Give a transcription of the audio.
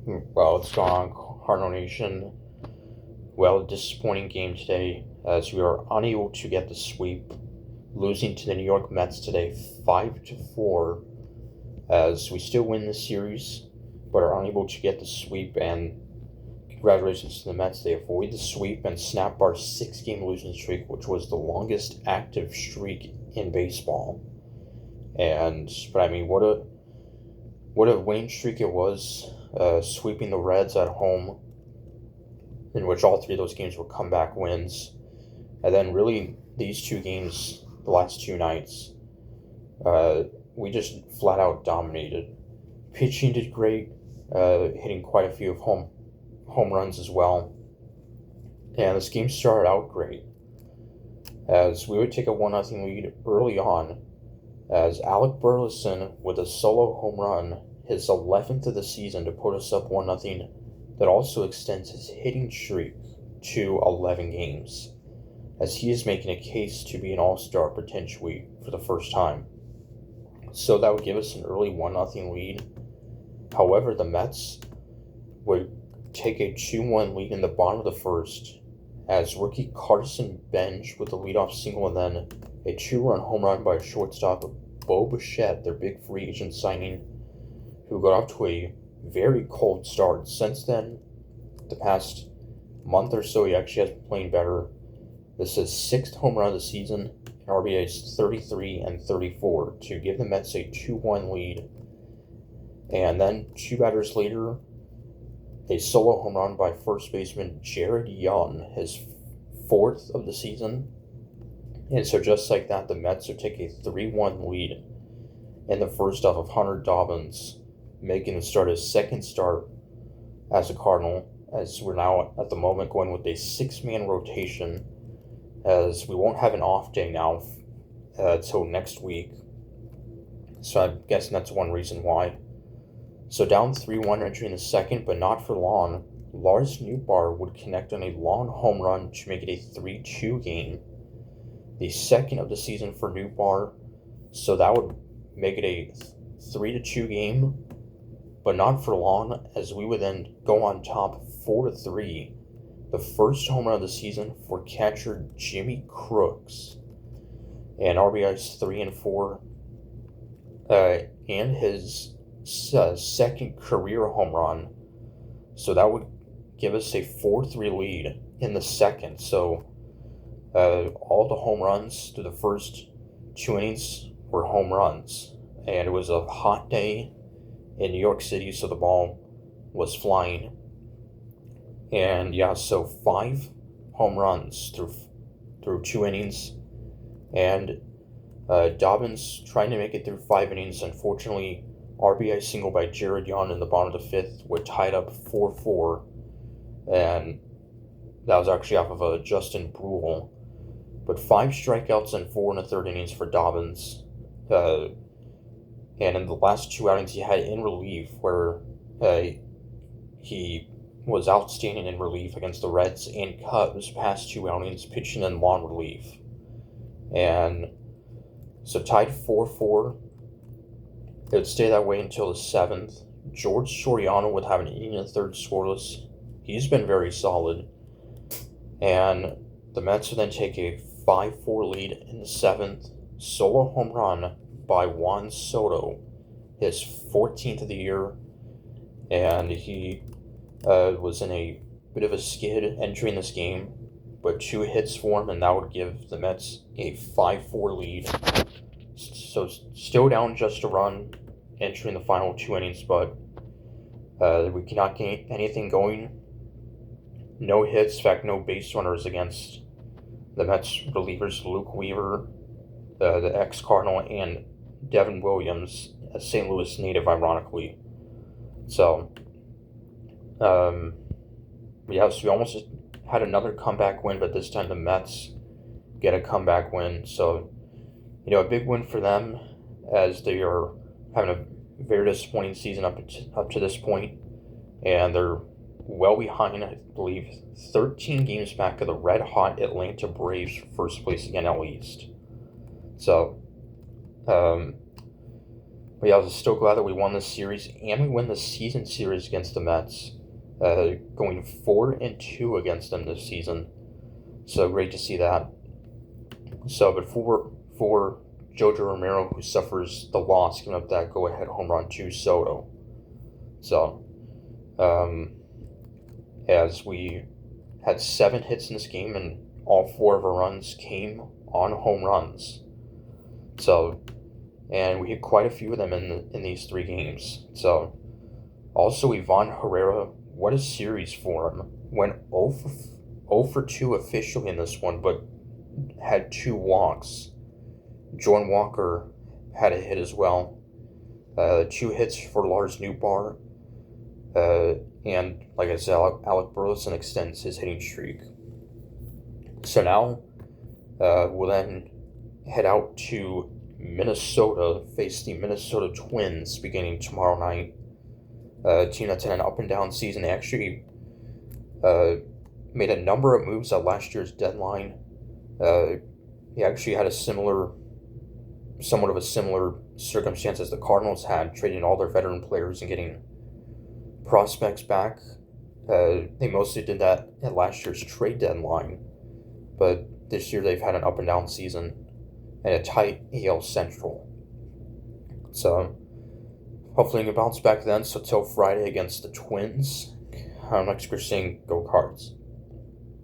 Well, it's gone on, Cardinal Nation. Well, disappointing game today as we are unable to get the sweep, losing to the New York Mets today 5-4 as we still win the series, but are unable to get the sweep. And congratulations to the Mets. They avoid the sweep and snap our 6-game losing streak, which was the longest active streak in baseball. But I mean, what a winning streak it was, sweeping the Reds at home, in which all three of those games were comeback wins. And then really these two games, the last two nights, we just flat out dominated. Pitching did great, hitting quite a few of home runs as well. And this game started out great, as we would take a 1-0 lead early on, as Alec Burleson with a solo home run, his 11th of the season, to put us up 1-0, that also extends his hitting streak to 11 games, as he is making a case to be an all-star potentially for the first time. So that would give us an early 1-0 lead. However, the Mets would take a 2-1 lead in the bottom of the first, as rookie Carson Bench with a leadoff single, and then a 2-run home run by shortstop Bo Bichette, their big free agent signing, who got off to a very cold start. Since then, the past month or so, he actually has been playing better. This is his 6th home run of the season, and RBIs 33 and 34 to give the Mets a 2-1 lead. And then 2 batters later, a solo home run by first baseman Jared Young, his 4th of the season. And so just like that, the Mets would take a 3-1 lead in the first off of Hunter Dobbins, making the start his second start as a Cardinal, as we're now at the moment going with a 6-man rotation, as we won't have an off day now till next week. So I'm guessing that's one reason why. So down 3-1 entering the second, but not for long. Lars Nootbaar would connect on a long home run to make it a 3-2 game, the second of the season for Nootbaar. So that would make it a 3-2 game, but not for long, as we would then go on top 4-3. The first home run of the season for catcher Jimmy Crooks, and RBIs 3 and 4, and his second career home run. So that would give us a 4-3 lead in the second. So all the home runs through the first 2 innings were home runs, and it was a hot day in New York City, so the ball was flying. And yeah, so 5 home runs through 2 innings, and Dobbins trying to make it through 5 innings. Unfortunately, RBI single by Jared Young in the bottom of the 5th would tie it up 4-4, and that was actually off of a Justin Brule. But 5 strikeouts and 4 in the 3rd innings for Dobbins. And in the last 2 outings he had in relief, where he was outstanding in relief against the Reds and Cubs past 2 outings, pitching in long relief. And so tied 4-4. It would stay that way until the 7th. George Soriano would have an inning and a third scoreless. He's been very solid. And the Mets would then take a 5-4 lead in the 7th. Solo home run by Juan Soto, his 14th of the year. And he was in a bit of a skid entering this game, but 2 hits for him, and that would give the Mets a 5-4 lead. So still down just a run entering the final 2 innings, but we cannot get anything going. No hits, in fact, no base runners against the Mets relievers Luke Weaver, the ex-Cardinal, and Devin Williams, a St. Louis native, ironically. So, yeah, so we almost had another comeback win, but this time the Mets get a comeback win. So, a big win for them, as they are having a very disappointing season up to this point, and they're well behind, I believe, 13 games back of the red-hot Atlanta Braves for first place again, at least. So, But yeah, I was still glad that we won this series and we win the season series against the Mets, going 4-2 against them this season. So great to see that. So, but for Jojo Romero, who suffers the loss, giving up that go-ahead home run to Soto. So, as we had 7 hits in this game, and all 4 of our runs came on home runs. So, and we hit quite a few of them in these 3 games. So, also Ivan Herrera, what a series for him. Went 0 for 2 officially in this one, but had 2 walks. Jordan Walker had a hit as well. 2 hits for Lars Nootbaar. And like I said, Alec Burleson extends his hitting streak. So now we'll then head out to Minnesota, face the Minnesota Twins beginning tomorrow night. A team that's had an up and down season. They actually made a number of moves at last year's deadline. He actually had somewhat of a similar circumstance as the Cardinals had, trading all their veteran players and getting prospects back. They mostly did that at last year's trade deadline, but this year they've had an up and down season and a tight AL Central. So hopefully we can bounce back then. So till Friday against the Twins, next we're seeing Go Cards.